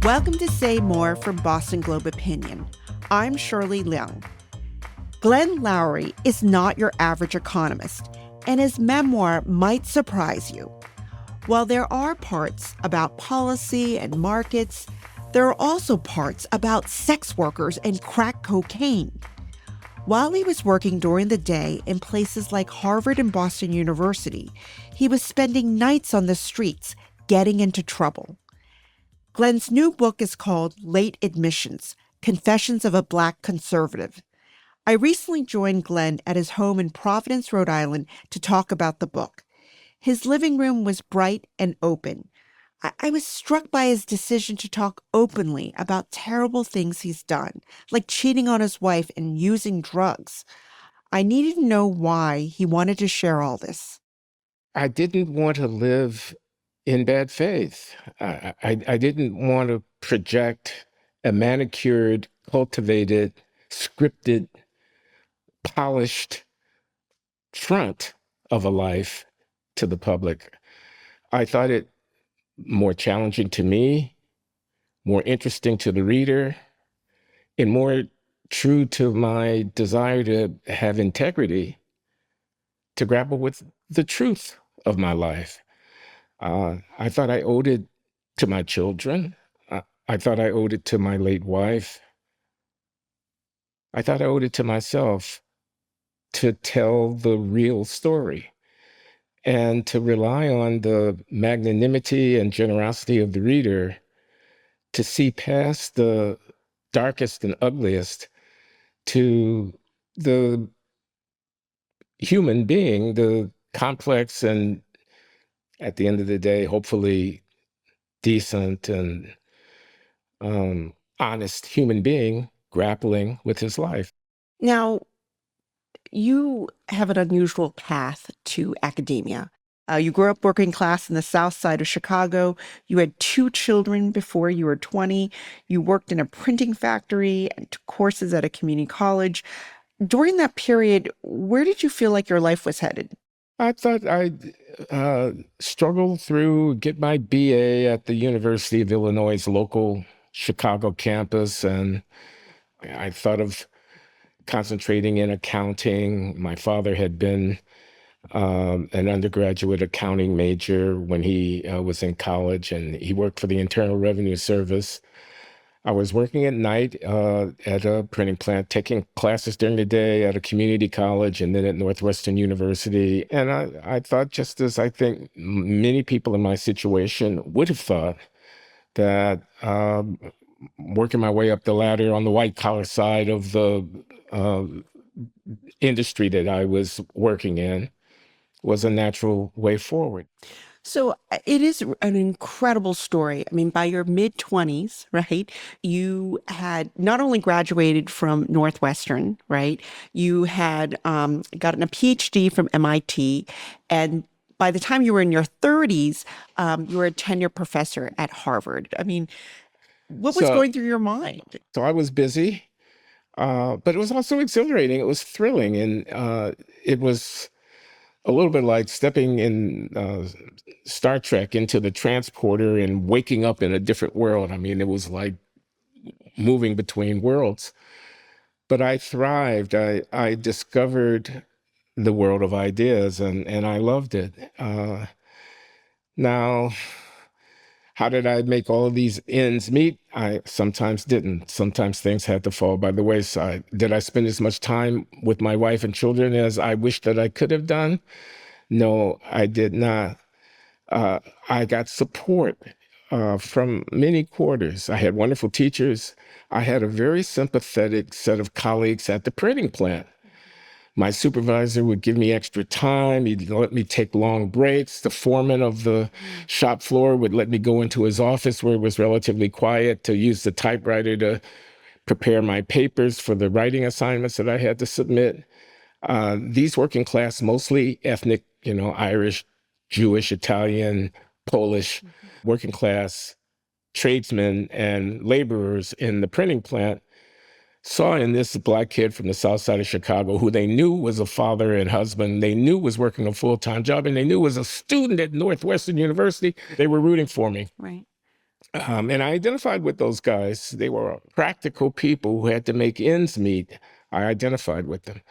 Welcome to Say More from Boston Globe Opinion. I'm Shirley Leung. Glenn Loury is not your average economist, and his memoir might surprise you. While there are parts about policy and markets, there are also parts about sex workers and crack cocaine. While he was working during the day in places like Harvard and Boston University, he was spending nights on the streets, getting into trouble. Glenn's new book is called Late Admissions: Confessions of a Black Conservative. I recently joined Glenn at his home in Providence, Rhode Island, to talk about the book. His living room was bright and open. I was struck by his decision to talk openly about terrible things he's done, like cheating on his wife and using drugs. I needed to know why he wanted to share all this. I didn't want to live in bad faith. I didn't want to project a manicured, cultivated, scripted, polished front of a life to the public. I thought it more challenging to me, more interesting to the reader, and more true to my desire to have integrity, to grapple with the truth of my life. I thought I owed it to my children. I thought I owed it to my late wife. I thought I owed it to myself to tell the real story and to rely on the magnanimity and generosity of the reader to see past the darkest and ugliest to the human being, the complex and, at the end of the day, hopefully decent and honest human being grappling with his life. Now, you have an unusual path to academia. You grew up working class in the South Side of Chicago. You had 2 children before you were 20. You worked in a printing factory and took courses at a community college. During that period, where did you feel like your life was headed? I thought I'd struggle through, get my BA at the University of Illinois' local Chicago campus, and I thought of concentrating in accounting. My father had been an undergraduate accounting major when he was in college, and he worked for the Internal Revenue Service. I was working at night at a printing plant, taking classes during the day at a community college and then at Northwestern University. And I thought, just as I think many people in my situation would have thought, that working my way up the ladder on the white collar side of the industry that I was working in was a natural way forward. So it is an incredible story. I mean, by your mid-20s, right, you had not only graduated from Northwestern, right, you had gotten a PhD from MIT, and by the time you were in your 30s, you were a tenured professor at Harvard. I mean, what was going through your mind? So I was busy, but it was also exhilarating. It was thrilling, and it was a little bit like stepping in Star Trek into the transporter and waking up in a different world. I mean, it was like moving between worlds. But I thrived. I discovered the world of ideas, and I loved it. Now, how did I make all of these ends meet? I sometimes didn't. Sometimes things had to fall by the wayside. Did I spend as much time with my wife and children as I wished that I could have done? No, I did not. I got support from many quarters. I had wonderful teachers. I had a very sympathetic set of colleagues at the printing plant. My supervisor would give me extra time. He'd let me take long breaks. The foreman of the shop floor would let me go into his office where it was relatively quiet to use the typewriter to prepare my papers for the writing assignments that I had to submit. These working class, mostly ethnic, Irish, Jewish, Italian, Polish, working class tradesmen and laborers in the printing plant saw in this Black kid from the South Side of Chicago who they knew was a father and husband, they knew was working a full-time job, and they knew was a student at Northwestern University. They were rooting for me. Right. And I identified with those guys. They were practical people who had to make ends meet. I identified with them.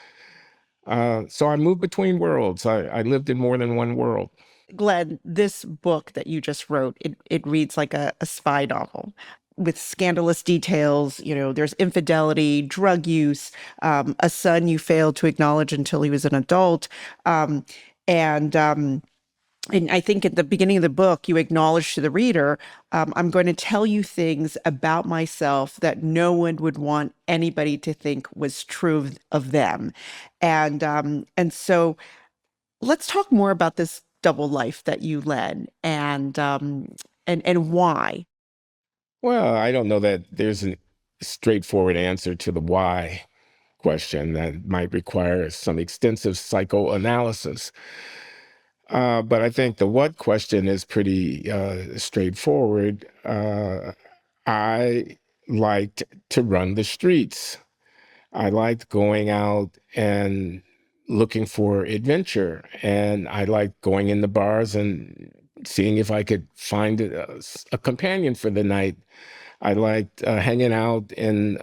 So I moved between worlds. I lived in more than one world. Glenn, this book that you just wrote, it reads like a spy novel with scandalous details. You know, there's infidelity, drug use, a son you failed to acknowledge until he was an adult. Um, and and I think at the beginning of the book, you acknowledge to the reader, I'm going to tell you things about myself that no one would want anybody to think was true of them. And so let's talk more about this double life that you led and why. Well, I don't know that there's a straightforward answer to the why question. That might require some extensive psychoanalysis. But I think the what question is pretty straightforward. I liked to run the streets. I liked going out and looking for adventure. And I liked going in the bars and seeing if I could find a companion for the night. I liked hanging out in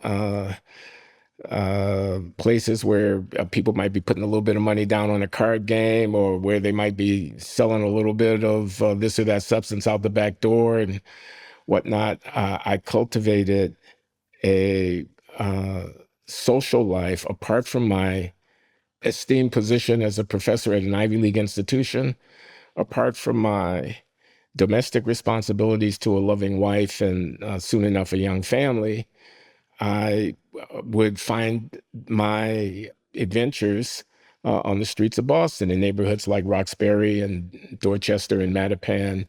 places where people might be putting a little bit of money down on a card game, or where they might be selling a little bit of this or that substance out the back door and whatnot. I cultivated a social life apart from my esteemed position as a professor at an Ivy League institution, apart from my domestic responsibilities to a loving wife and soon enough a young family. I would find my adventures on the streets of Boston in neighborhoods like Roxbury and Dorchester and Mattapan.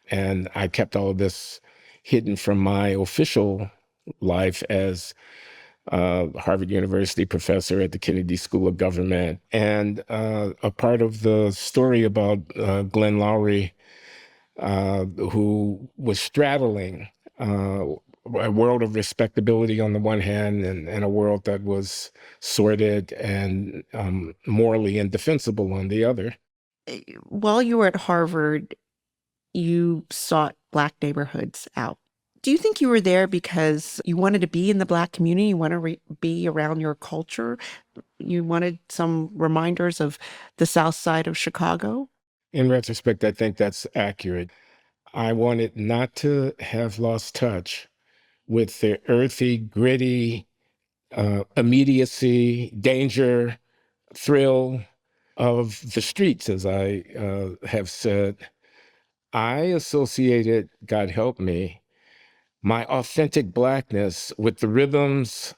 And I kept all of this hidden from my official life as Harvard University professor at the Kennedy School of Government. And a part of the story about Glenn Loury, who was straddling a world of respectability on the one hand and a world that was sordid and morally indefensible on the other. While you were at Harvard, you sought Black neighborhoods out. Do you think you were there because you wanted to be in the Black community? You want to be around your culture? You wanted some reminders of the South Side of Chicago? In retrospect, I think that's accurate. I wanted not to have lost touch with the earthy, gritty, immediacy, danger, thrill of the streets, as I have said. I associated, God help me, my authentic Blackness with the rhythms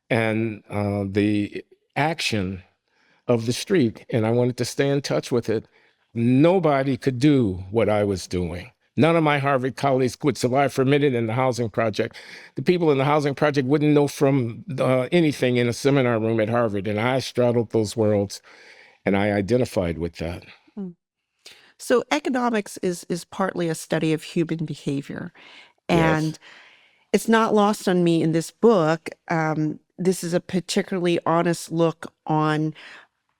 and the action of the street, and I wanted to stay in touch with it. Nobody could do what I was doing. None of my Harvard colleagues would survive for a minute in the housing project. The people in the housing project wouldn't know from anything in a seminar room at Harvard, and I straddled those worlds, and I identified with that. Hmm. So economics is partly a study of human behavior. Yes. And it's not lost on me in this book. This is a particularly honest look on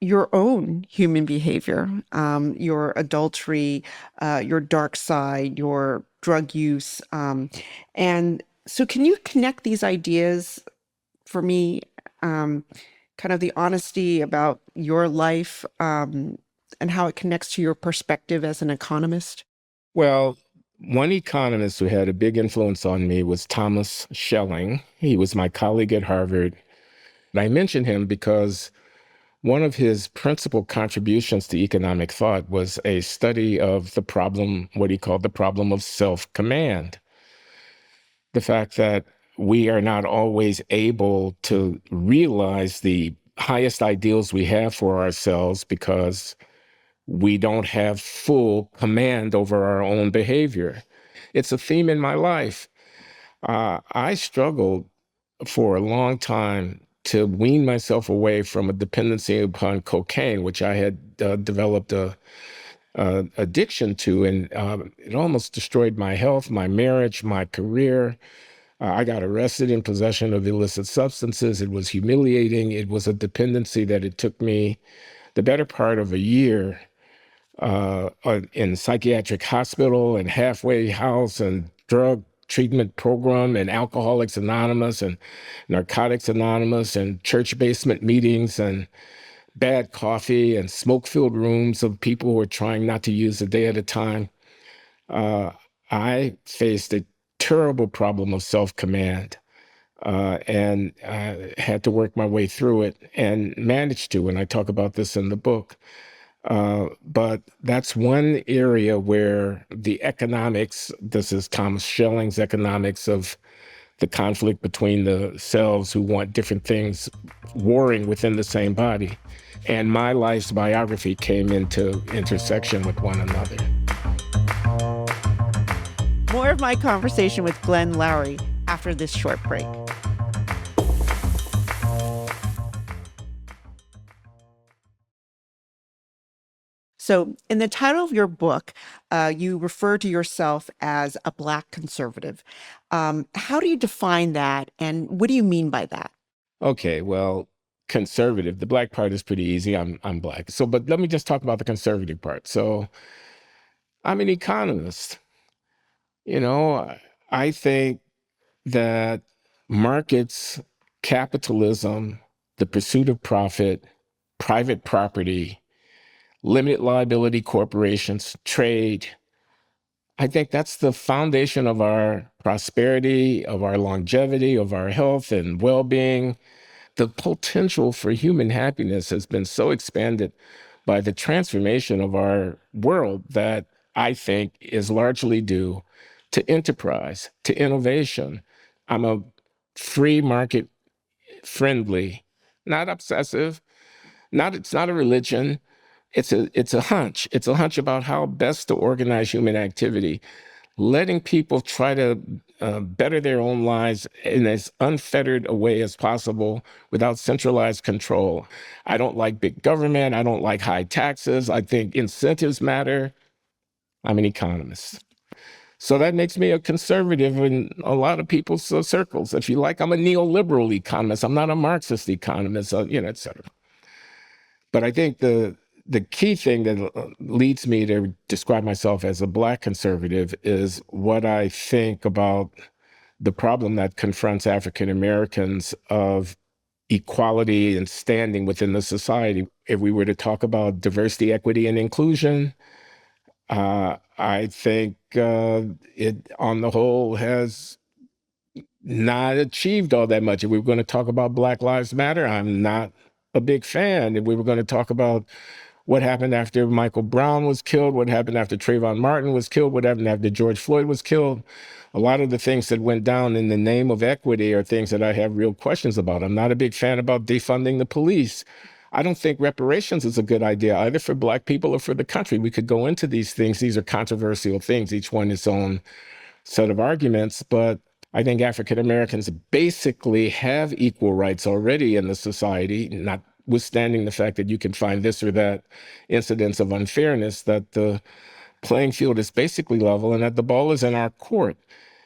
your own human behavior, your adultery, your dark side, your drug use. And so, can you connect these ideas for me? Kind of the honesty about your life and how it connects to your perspective as an economist? Well, one economist who had a big influence on me was Thomas Schelling. He was my colleague at Harvard. And I mention him because one of his principal contributions to economic thought was a study of the problem, what he called the problem of self-command. The fact that we are not always able to realize the highest ideals we have for ourselves because we don't have full command over our own behavior. It's a theme in my life. I struggled for a long time to wean myself away from a dependency upon cocaine, which I had developed a addiction to, and it almost destroyed my health, my marriage, my career. I got arrested in possession of illicit substances. It was humiliating. It was a dependency that it took me the better part of a year in psychiatric hospital and halfway house and drug treatment program and Alcoholics Anonymous and Narcotics Anonymous and church basement meetings and bad coffee and smoke-filled rooms of people who are trying not to use a day at a time. I faced a terrible problem of self-command and had to work my way through it and managed to, and I talk about this in the book. But that's one area where the economics, this is Thomas Schelling's economics of the conflict between the selves who want different things warring within the same body. And my life's biography came into intersection with one another. More of my conversation with Glenn Loury after this short break. So in the title of your book, you refer to yourself as a Black conservative. How do you define that, and what do you mean by that? Okay, well, conservative, the Black part is pretty easy. I'm Black. So, but let me just talk about the conservative part. So I'm an economist. You know, I think that markets, capitalism, the pursuit of profit, private property, limited liability corporations, trade, I think that's the foundation of our prosperity, of our longevity, of our health and well-being. The potential for human happiness has been so expanded by the transformation of our world that I think is largely due to enterprise, to innovation. I'm a free market friendly, not obsessive, it's not a religion. It's a hunch. It's a hunch about how best to organize human activity, letting people try to better their own lives in as unfettered a way as possible without centralized control. I don't like big government. I don't like high taxes. I think incentives matter. I'm an economist. So that makes me a conservative in a lot of people's circles. If you like, I'm a neoliberal economist. I'm not a Marxist economist, et cetera. But I think the key thing that leads me to describe myself as a Black conservative is what I think about the problem that confronts African Americans of equality and standing within the society. If we were to talk about diversity, equity, and inclusion, I think it, on the whole, has not achieved all that much. If we were going to talk about Black Lives Matter, I'm not a big fan. If we were going to talk about what happened after Michael Brown was killed, what happened after Trayvon Martin was killed, what happened after George Floyd was killed, a lot of the things that went down in the name of equity are things that I have real questions about. I'm not a big fan about defunding the police. I don't think reparations is a good idea either for Black people or for the country. We could go into these things. These are controversial things, each one its own set of arguments, but I think African Americans basically have equal rights already in the society, notwithstanding the fact that you can find this or that incidents of unfairness, that the playing field is basically level and that the ball is in our court.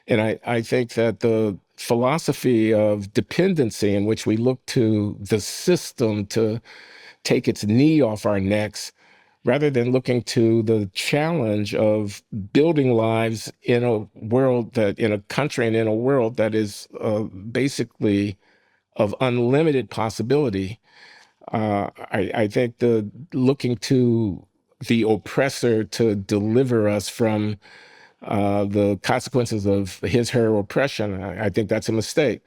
And I think that the philosophy of dependency in which we look to the system to take its knee off our necks, rather than looking to the challenge of building lives in a world that, in a country and in a world that is basically of unlimited possibility. I think the looking to the oppressor to deliver us from the consequences of his, her oppression, I think that's a mistake.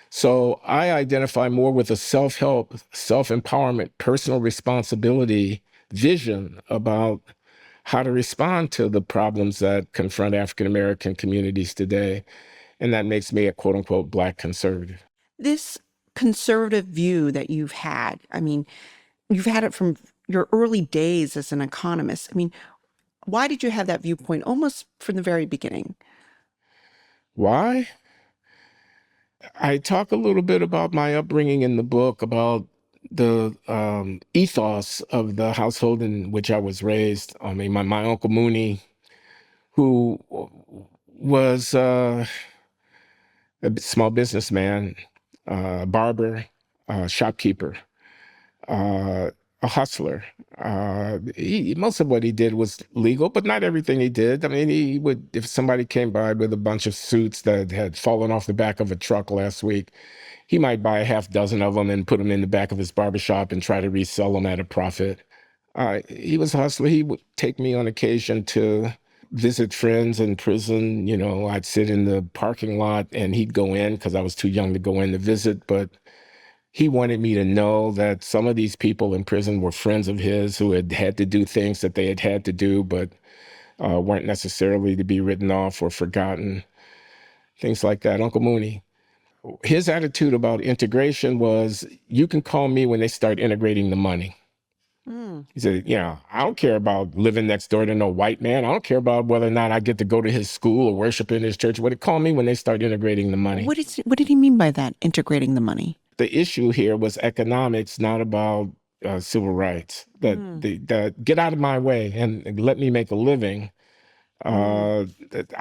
So I identify more with a self-help, self-empowerment, personal responsibility vision about how to respond to the problems that confront African American communities today. And that makes me a quote unquote Black conservative. This conservative view that you've had, I mean, you've had it from your early days as an economist. I mean, why did you have that viewpoint almost from the very beginning? Why? I talk a little bit about my upbringing in the book, about the ethos of the household in which I was raised. I mean, my Uncle Mooney, who was a small businessman, barber, shopkeeper, a hustler. Most of what he did was legal, but not everything he did. I mean, he would, if somebody came by with a bunch of suits that had fallen off the back of a truck last week, he might buy a half dozen of them and put them in the back of his barbershop and try to resell them at a profit. He was a hustler. He would take me on occasion to visit friends in prison. You know, I'd sit in the parking lot and he'd go in because I was too young to go in to visit, but he wanted me to know that some of these people in prison were friends of his who had had to do things that they had had to do, but weren't necessarily to be written off or forgotten, things like that. Uncle Mooney, his attitude about integration was, you can call me when they start integrating the money. He said, I don't care about living next door to no white man. I don't care about whether or not I get to go to his school or worship in his church. Call me when they start integrating the money. What did he mean by that, integrating the money? The issue here was economics, not about civil rights. That get out of my way and let me make a living. I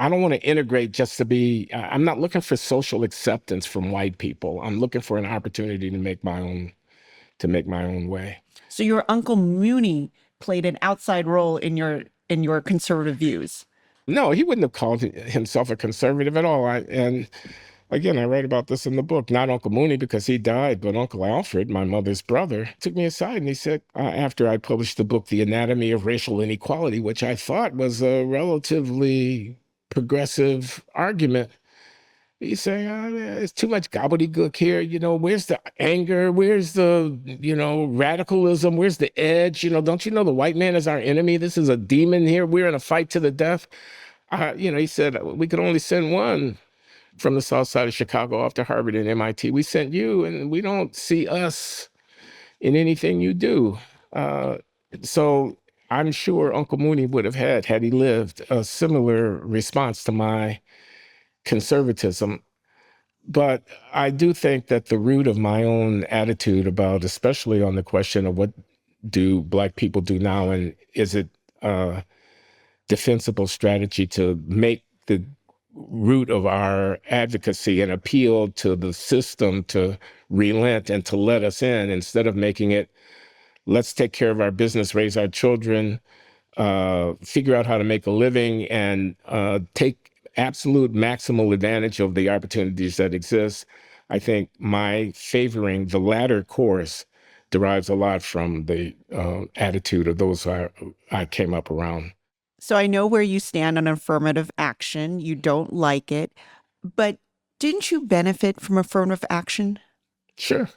don't want to integrate just to be. I'm not looking for social acceptance from white people. I'm looking for an opportunity to make my own way. So your Uncle Mooney played an outside role in your conservative views. No, he wouldn't have called himself a conservative at all. And again, I write about this in the book. Not Uncle Mooney because he died, but Uncle Alfred, my mother's brother, took me aside and he said, after I published the book, The Anatomy of Racial Inequality, which I thought was a relatively progressive argument, he said, it's too much gobbledygook here. Where's the anger? Where's the, radicalism? Where's the edge? Don't you know the white man is our enemy? This is a demon here. We're in a fight to the death. He said, we could only send one from the south side of Chicago off to Harvard and MIT. We sent you, and we don't see us in anything you do. So I'm sure Uncle Mooney would have had he lived, a similar response to my conservatism. But I do think that the root of my own attitude about, especially on the question of what do Black people do now, and is it a defensible strategy to make the root of our advocacy and appeal to the system to relent and to let us in, instead of making it, let's take care of our business, raise our children, figure out how to make a living, and take absolute maximal advantage of the opportunities that exist. I think my favoring the latter course derives a lot from the attitude of those I came up around. So I know where you stand on affirmative action. You don't like it, but didn't you benefit from affirmative action? Sure,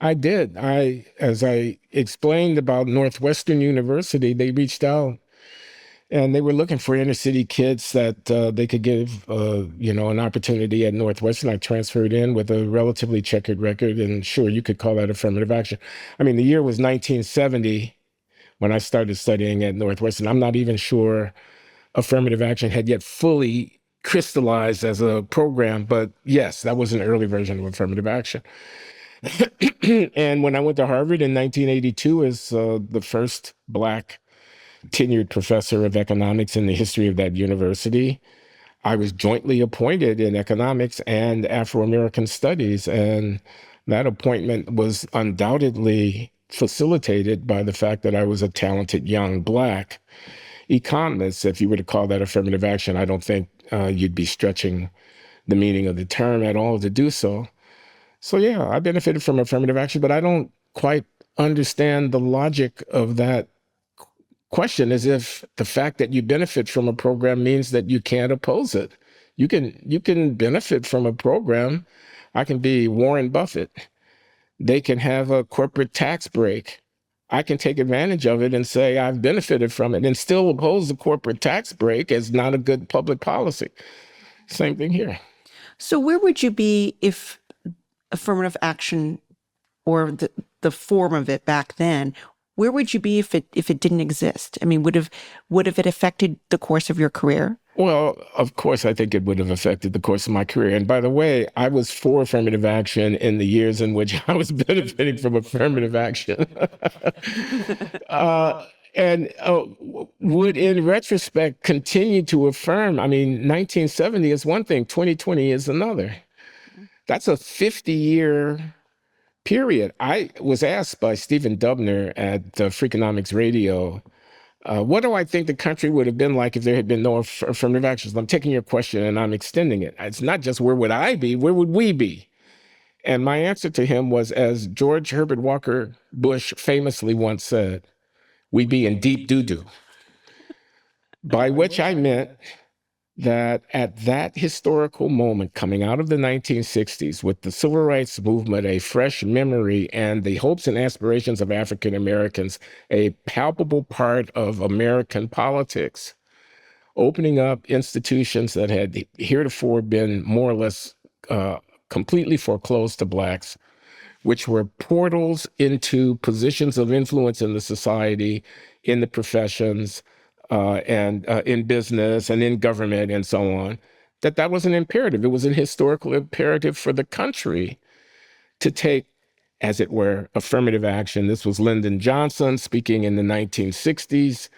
I did. As I explained about Northwestern University, they reached out and they were looking for inner city kids that they could give, an opportunity at Northwestern. I transferred in with a relatively checkered record, and sure, you could call that affirmative action. I mean, the year was 1970 when I started studying at Northwestern. I'm not even sure affirmative action had yet fully crystallized as a program, but yes, that was an early version of affirmative action. And when I went to Harvard in 1982 as the first Black tenured professor of economics in the history of that university, I was jointly appointed in economics and Afro-American studies. And that appointment was undoubtedly facilitated by the fact that I was a talented young Black economist. If you were to call that affirmative action, I don't think you'd be stretching the meaning of the term at all to do so. So yeah, I benefited from affirmative action, but I don't quite understand the logic of that question, as if the fact that you benefit from a program means that you can't oppose it. You can benefit from a program. I can be Warren Buffett. They can have a corporate tax break. I can take advantage of it and say I've benefited from it and still oppose the corporate tax break as not a good public policy. Same thing here. So where would you be if affirmative action, or the form of it back then, where would you be if it didn't exist? I mean, would have it affected the course of your career? Well, of course, I think it would have affected the course of my career. And by the way, I was for affirmative action in the years in which I was benefiting from affirmative action. And would, in retrospect, continue to affirm. I mean, 1970 is one thing, 2020 is another. That's a 50-year period. I was asked by Stephen Dubner at Freakonomics Radio, what do I think the country would have been like if there had been no affirmative actions? I'm taking your question and I'm extending it. It's not just where would I be, where would we be? And my answer to him was, as George Herbert Walker Bush famously once said, we'd be in deep doo-doo. By which I meant that at that historical moment coming out of the 1960s, with the civil rights movement a fresh memory and the hopes and aspirations of African Americans a palpable part of American politics, opening up institutions that had heretofore been more or less completely foreclosed to Blacks, which were portals into positions of influence in the society, in the professions, and in business and in government and so on, that was an imperative. It was an historical imperative for the country to take, as it were, affirmative action. This was Lyndon Johnson speaking in the 1960s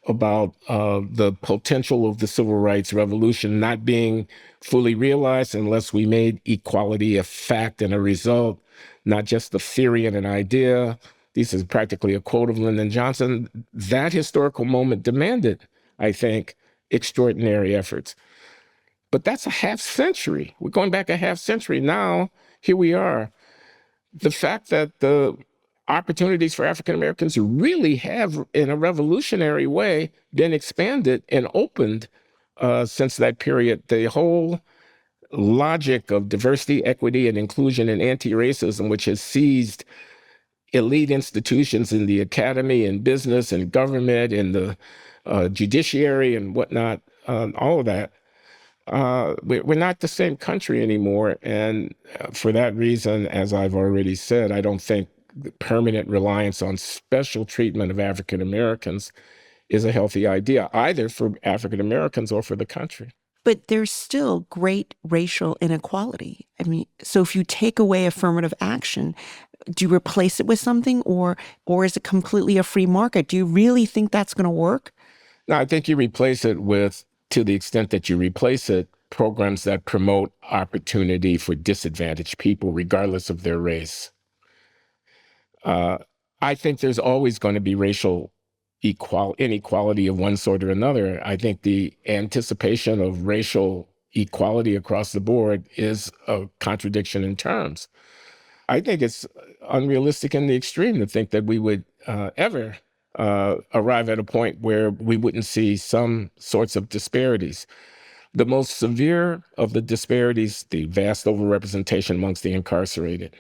about the potential of the civil rights revolution not being fully realized unless we made equality a fact and a result, not just a theory and an idea. This is practically a quote of Lyndon Johnson. That historical moment demanded, I think, extraordinary efforts. But that's a half century. We're going back a half century. Now, here we are. The fact that the opportunities for African Americans really have, in a revolutionary way, been expanded and opened since that period. The whole logic of diversity, equity, and inclusion and anti-racism, which has seized elite institutions in the academy and business and government and the judiciary and whatnot, all of that, we're not the same country anymore. And for that reason, as I've already said, I don't think permanent reliance on special treatment of African Americans is a healthy idea, either for African Americans or for the country. But there's still great racial inequality. I mean, so if you take away affirmative action, do you replace it with something, or is it completely a free market? Do you really think that's going to work? No, I think you replace it with, to the extent that you replace it, programs that promote opportunity for disadvantaged people, regardless of their race. I think there's always going to be racial inequality of one sort or another. I think the anticipation of racial equality across the board is a contradiction in terms. I think it's unrealistic in the extreme to think that we would ever arrive at a point where we wouldn't see some sorts of disparities. The most severe of the disparities, the vast overrepresentation amongst the incarcerated,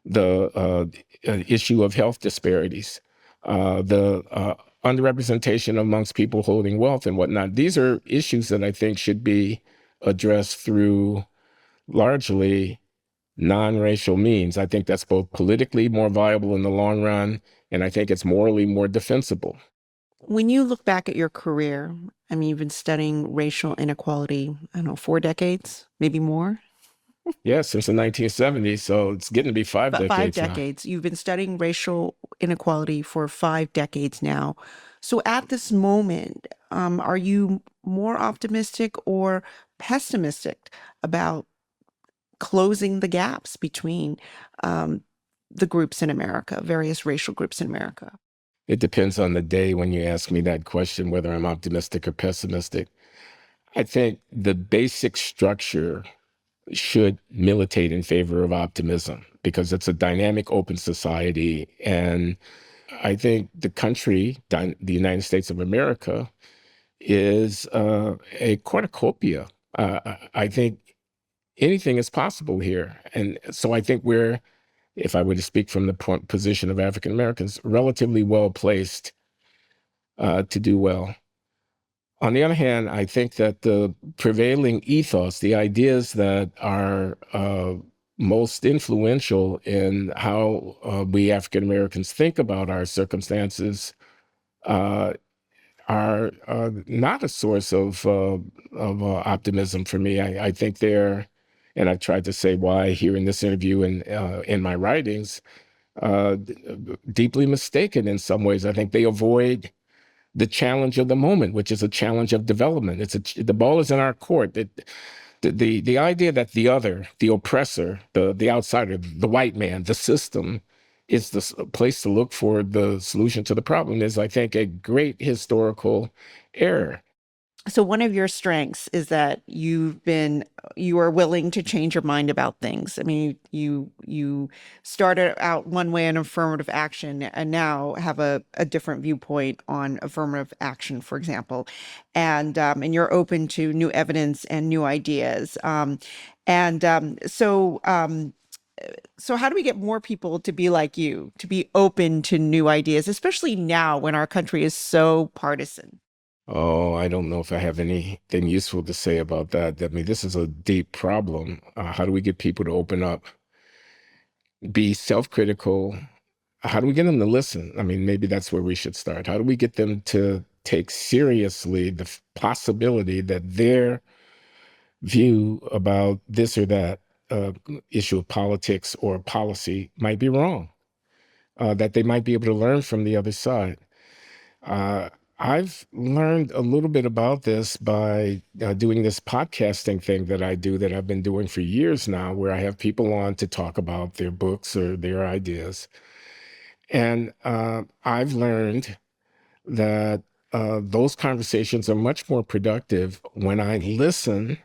the issue of health disparities, the underrepresentation amongst people holding wealth and whatnot. These are issues that I think should be addressed through largely non-racial means. I think that's both politically more viable in the long run, and I think it's morally more defensible. When you look back at your career, I mean, you've been studying racial inequality, I don't know, 4 decades, maybe more? Yeah, since the 1970s, so it's getting to be 5 About decades 5 now. decades. You've been studying racial inequality for 5 decades now. So at this moment, are you more optimistic or pessimistic about closing the gaps between the groups in America, various racial groups in America? It depends on the day when you ask me that question, whether I'm optimistic or pessimistic. I think the basic structure should militate in favor of optimism because it's a dynamic, open society. And I think the country, the United States of America, is a cornucopia. I think anything is possible here. And so I think we're, if I were to speak from the position of African Americans, relatively well placed to do well. On the other hand, I think that the prevailing ethos, the ideas that are most influential in how we African Americans think about our circumstances, are not a source of optimism for me. I think they're, and I've tried to say why here in this interview and in my writings, deeply mistaken in some ways. I think they avoid the challenge of the moment, which is a challenge of development. The ball is in our court. The idea that the other, the oppressor, the outsider, the white man, the system is the place to look for the solution to the problem is, I think, a great historical error. So one of your strengths is that you are willing to change your mind about things. I mean, you started out one way in affirmative action and now have a different viewpoint on affirmative action, for example, and you're open to new evidence and new ideas. So how do we get more people to be like you, to be open to new ideas, especially now when our country is so partisan? Oh, I don't know if I have anything useful to say about that. I mean, this is a deep problem. How do we get people to open up, be self-critical? How do we get them to listen? I mean, maybe that's where we should start. How do we get them to take seriously the possibility that their view about this or that uh, issue of politics or policy might be wrong, that they might be able to learn from the other side? Uh, I've learned a little bit about this by doing this podcasting thing that I do that I've been doing for years now, where I have people on to talk about their books or their ideas. And I've learned that those conversations are much more productive when I listen.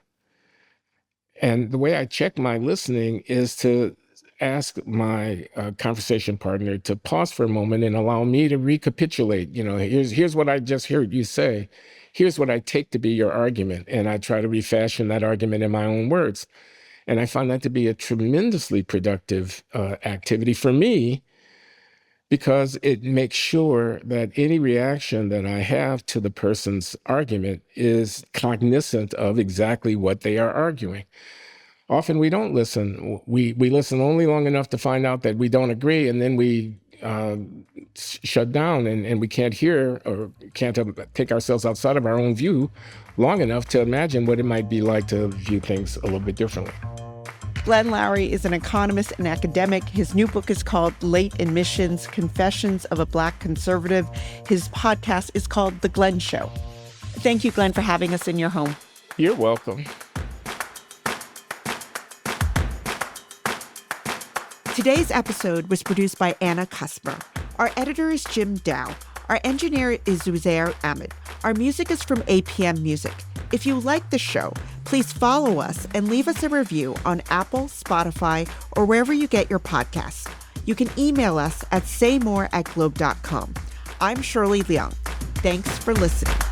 And the way I check my listening is to ask my conversation partner to pause for a moment and allow me to recapitulate. You know, here's what I just heard you say. Here's what I take to be your argument. And I try to refashion that argument in my own words. And I find that to be a tremendously productive activity for me, because it makes sure that any reaction that I have to the person's argument is cognizant of exactly what they are arguing. Often we don't listen. We listen only long enough to find out that we don't agree, and then we shut down, and we can't hear or can't take ourselves outside of our own view long enough to imagine what it might be like to view things a little bit differently. Glenn Loury is an economist and academic. His new book is called Late Admissions: Confessions of a Black Conservative. His podcast is called The Glenn Show. Thank you, Glenn, for having us in your home. You're welcome. Today's episode was produced by Anna Kusper. Our editor is Jim Dow. Our engineer is Zuzair Ahmed. Our music is from APM Music. If you like the show, please follow us and leave us a review on Apple, Spotify, or wherever you get your podcasts. You can email us at saymore@globe.com. I'm Shirley Leung. Thanks for listening.